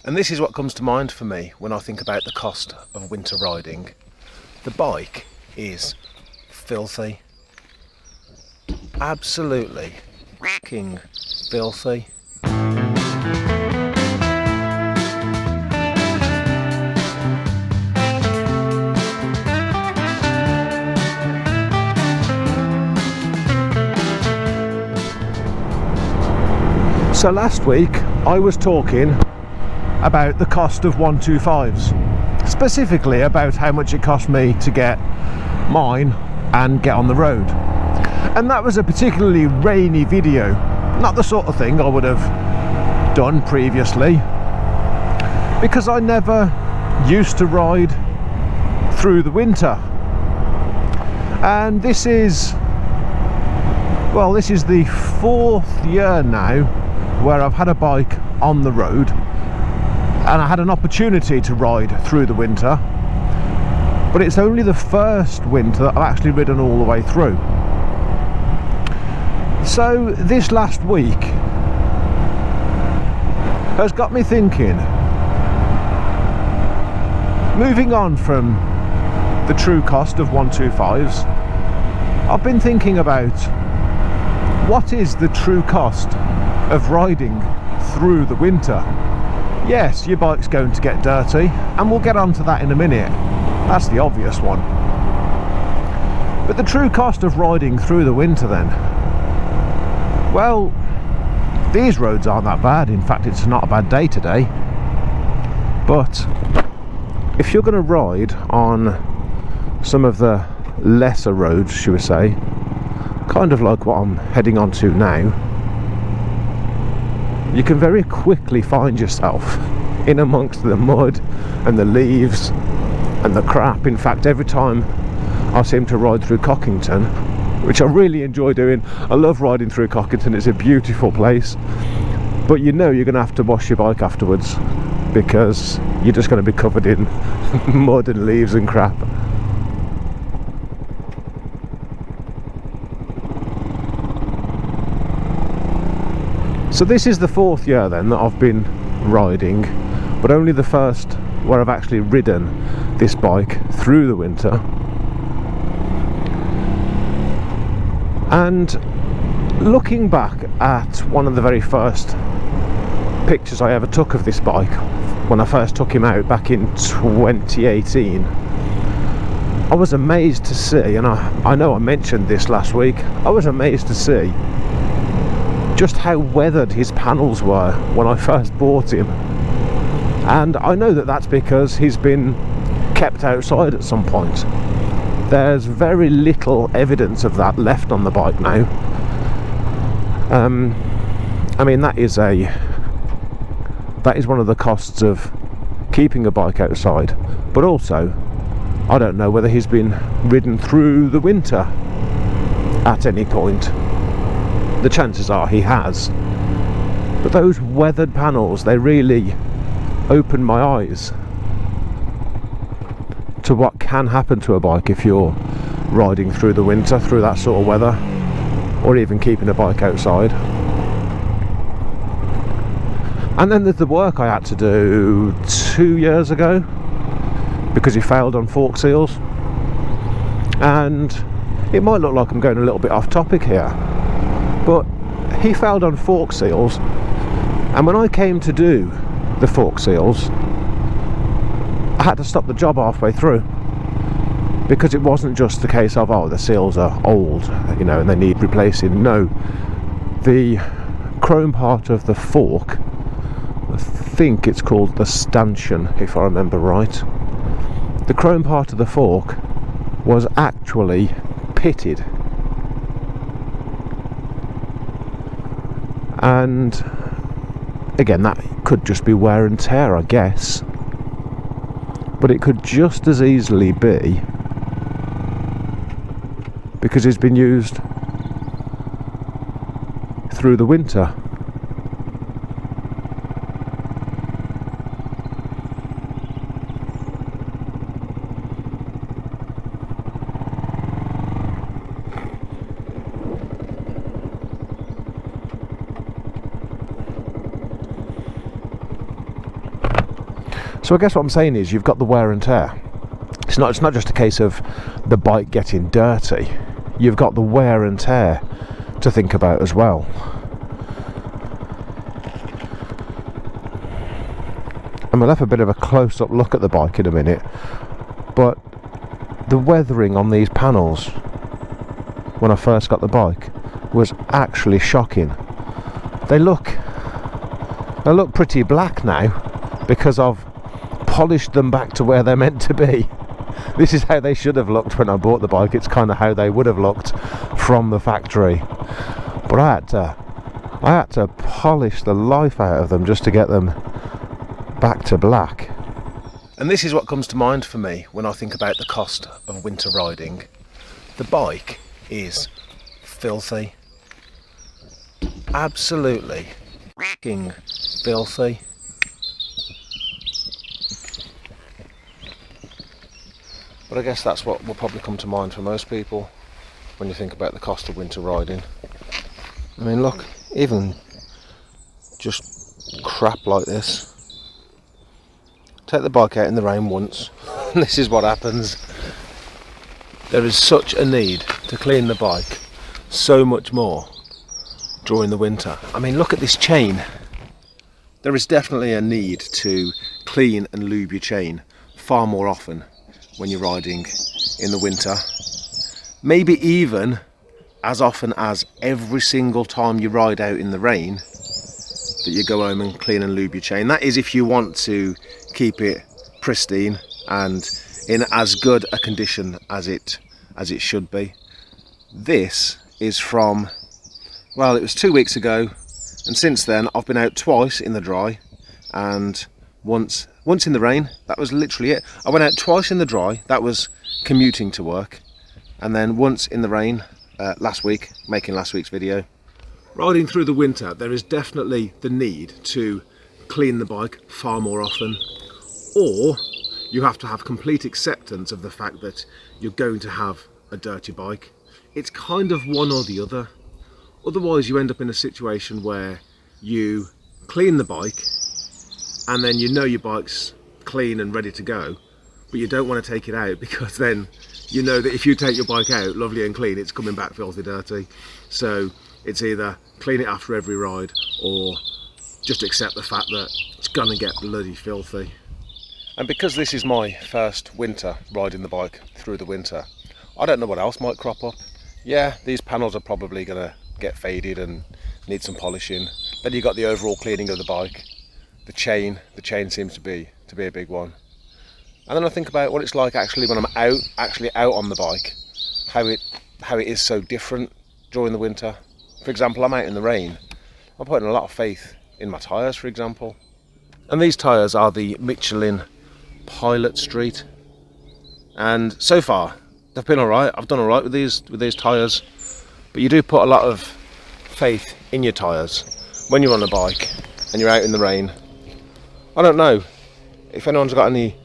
And this is what comes to mind for me when I think about the cost of winter riding. The bike is filthy. Absolutely fucking filthy. So last week I was talking about the cost of 125s, specifically about how much it cost me to get mine and get on the road. And that was a particularly rainy video, not the sort of thing I would have done previously, because I never used to ride through the winter. And this is the 4th year now where I've had a bike on the road and I had an opportunity to ride through the winter, but it's only the first winter that I've actually ridden all the way through. So this last week has got me thinking, moving on from the true cost of 125s, I've been thinking about what is the true cost of riding through the winter. Yes, your bike's going to get dirty, and we'll get onto that in a minute. That's the obvious one. But the true cost of riding through the winter then? Well, these roads aren't that bad. In fact, it's not a bad day today. But if you're going to ride on some of the lesser roads, shall we say, kind of like what I'm heading on to now, you can very quickly find yourself in amongst the mud and the leaves and the crap. In fact, every time I seem to ride through Cockington, which I really enjoy doing, I love riding through Cockington, it's a beautiful place, but you know you're going to have to wash your bike afterwards because you're just going to be covered in mud and leaves and crap. So this is the 4th year then that I've been riding, but only the first where I've actually ridden this bike through the winter. And looking back at one of the very first pictures I ever took of this bike, when I first took him out back in 2018, I was amazed to see, and I know I mentioned this last week, I was amazed to see just how weathered his panels were when I first bought him. And I know that that's because he's been kept outside at some point. There's very little evidence of that left on the bike now. I mean, that is one of the costs of keeping a bike outside, but also I don't know whether he's been ridden through the winter at any point. The chances are he has, but those weathered panels, they really open my eyes to what can happen to a bike if you're riding through the winter, through that sort of weather, or even keeping a bike outside. And then there's the work I had to do 2 years ago because he failed on fork seals. And it might look like I'm going a little bit off topic here, but he failed on fork seals, and when I came to do the fork seals, I had to stop the job halfway through because it wasn't just the case of, oh, the seals are old, you know, and they need replacing. No, the chrome part of the fork, I think it's called the stanchion if I remember right, the chrome part of the fork was actually pitted. And again, that could just be wear and tear, I guess, but it could just as easily be because it's been used through the winter. So I guess what I'm saying is you've got the wear and tear. It's not just a case of the bike getting dirty. You've got the wear and tear to think about as well. And we'll have a bit of a close-up look at the bike in a minute, but the weathering on these panels when I first got the bike was actually shocking. They look pretty black now because I've polished them back to where they're meant to be. This is how they should have looked when I bought the bike. It's kind of how they would have looked from the factory. But I had to polish the life out of them just to get them back to black. And this is what comes to mind for me when I think about the cost of winter riding. The bike is filthy. Absolutely f***ing filthy. But I guess that's what will probably come to mind for most people when you think about the cost of winter riding. I mean, look, even just crap like this. Take the bike out in the rain once, and this is what happens. There is such a need to clean the bike so much more during the winter. I mean, look at this chain. There is definitely a need to clean and lube your chain far more often when you're riding in the winter. Maybe even as often as every single time you ride out in the rain that you go home and clean and lube your chain. That is if you want to keep it pristine and in as good a condition as it should be. This is from, well, it was 2 weeks ago, and since then I've been out twice in the dry and once in the rain. That was literally it. I went out twice in the dry, that was commuting to work, and then once in the rain last week, making last week's video. Riding through the winter, there is definitely the need to clean the bike far more often, or you have to have complete acceptance of the fact that you're going to have a dirty bike. It's kind of one or the other. Otherwise you end up in a situation where you clean the bike and then you know your bike's clean and ready to go, but you don't want to take it out because then you know that if you take your bike out lovely and clean, it's coming back filthy dirty. So it's either clean it after every ride or just accept the fact that it's gonna get bloody filthy. And because this is my first winter riding the bike through the winter, I don't know what else might crop up. Yeah, these panels are probably gonna get faded and need some polishing. Then you've got the overall cleaning of the bike. The chain seems to be a big one. And then I think about what it's like actually when I'm out on the bike, how it is so different during the winter. For example, I'm out in the rain. I'm putting a lot of faith in my tyres, for example. And these tyres are the Michelin Pilot Street. And so far, they've been alright. I've done alright with these tyres. But you do put a lot of faith in your tyres when you're on a bike and you're out in the rain. I don't know if anyone's got any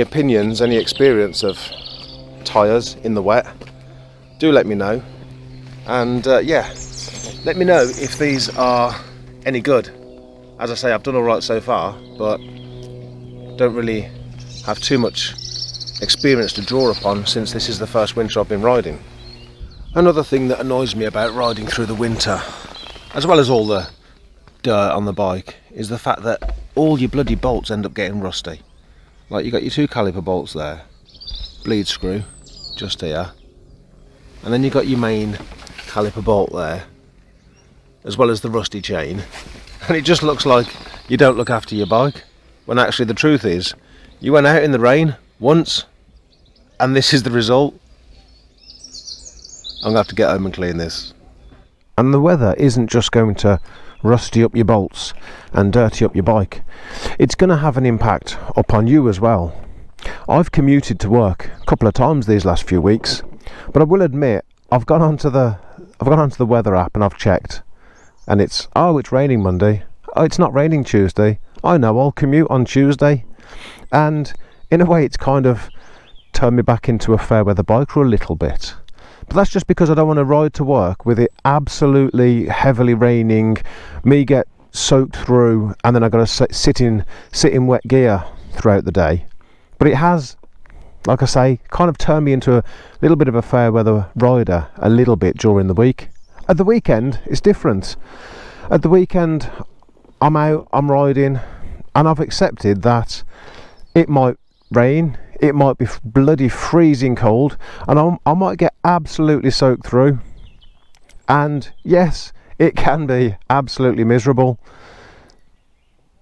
opinions, any experience of tyres in the wet. Do let me know. And yeah, let me know if these are any good. As I say, I've done alright so far, but don't really have too much experience to draw upon since this is the first winter I've been riding. Another thing that annoys me about riding through the winter, as well as all the dirt on the bike, is the fact that all your bloody bolts end up getting rusty. Like, you got your 2 caliper bolts there, bleed screw just here, and then you got your main caliper bolt there, as well as the rusty chain, and it just looks like you don't look after your bike, when actually the truth is you went out in the rain once and this is the result. I'm gonna have to get home and clean this. And the weather isn't just going to rusty up your bolts and dirty up your bike, it's going to have an impact upon you as well. I've commuted to work a couple of times these last few weeks, but I will admit I've gone onto the weather app and I've checked, and it's raining Monday, it's not raining Tuesday, I know I'll commute on Tuesday. And in a way it's kind of turned me back into a fair weather biker a little bit. But that's just because I don't want to ride to work with it absolutely heavily raining, me get soaked through, and then I've got to sit in wet gear throughout the day. But it has, like I say, kind of turned me into a little bit of a fair weather rider a little bit during the week. At the weekend it's different. At the weekend I'm out, I'm riding, and I've accepted that it might rain, it might be bloody freezing cold, and I might get absolutely soaked through. And yes, it can be absolutely miserable,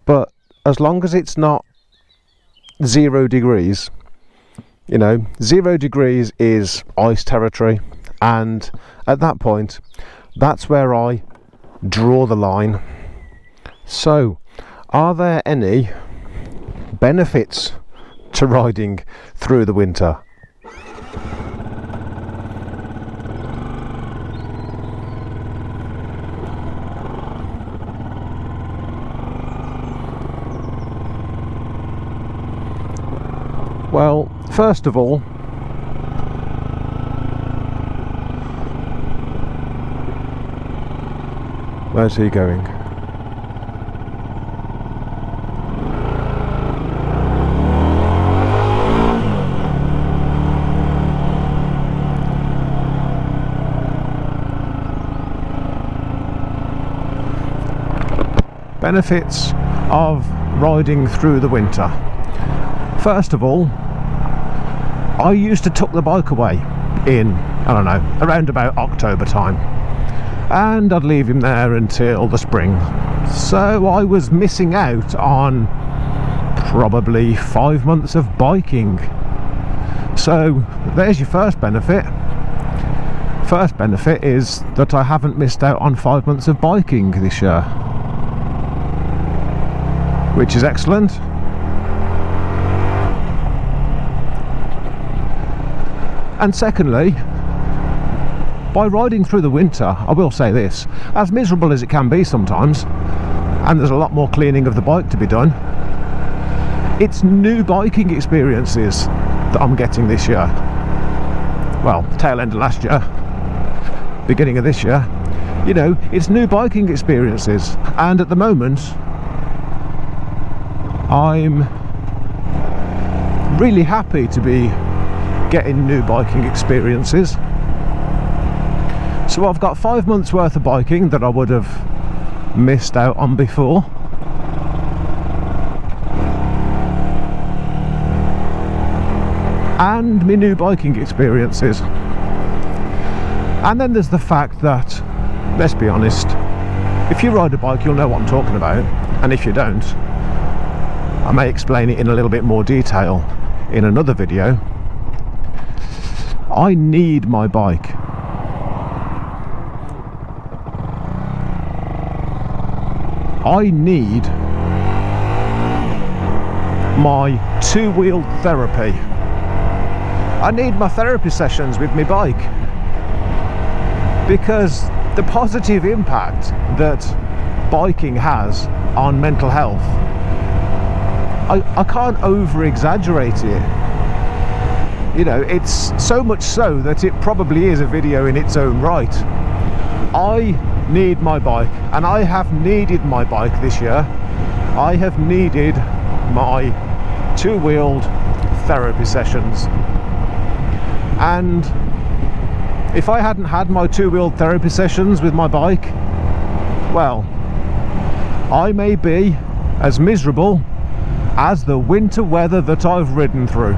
but as long as it's not 0 degrees, you know, 0 degrees is ice territory, and at that point, that's where I draw the line. So, are there any benefits to riding through the winter? Well, first of all, where's he going? Benefits of riding through the winter. First of all, I used to tuck the bike away in, I don't know, around about October time, and I'd leave him there until the spring. So I was missing out on probably 5 months of biking. So there's your first benefit. First benefit is that I haven't missed out on 5 months of biking this year, which is excellent. And secondly, by riding through the winter, I will say this, as miserable as it can be sometimes, and there's a lot more cleaning of the bike to be done, it's new biking experiences that I'm getting this year. Well, tail end of last year, beginning of this year, you know, it's new biking experiences, and at the moment I'm really happy to be getting new biking experiences. So I've got 5 months worth of biking that I would have missed out on before. And my new biking experiences. And then there's the fact that, let's be honest, if you ride a bike you'll know what I'm talking about, and if you don't, I may explain it in a little bit more detail in another video. I need my bike. I need my two-wheel therapy. I need my therapy sessions with my bike, because the positive impact that biking has on mental health, I can't over-exaggerate it. You know, it's so much so that it probably is a video in its own right. I need my bike, and I have needed my bike this year. I have needed my two-wheeled therapy sessions. And if I hadn't had my two-wheeled therapy sessions with my bike, well, I may be as miserable as the winter weather that I've ridden through.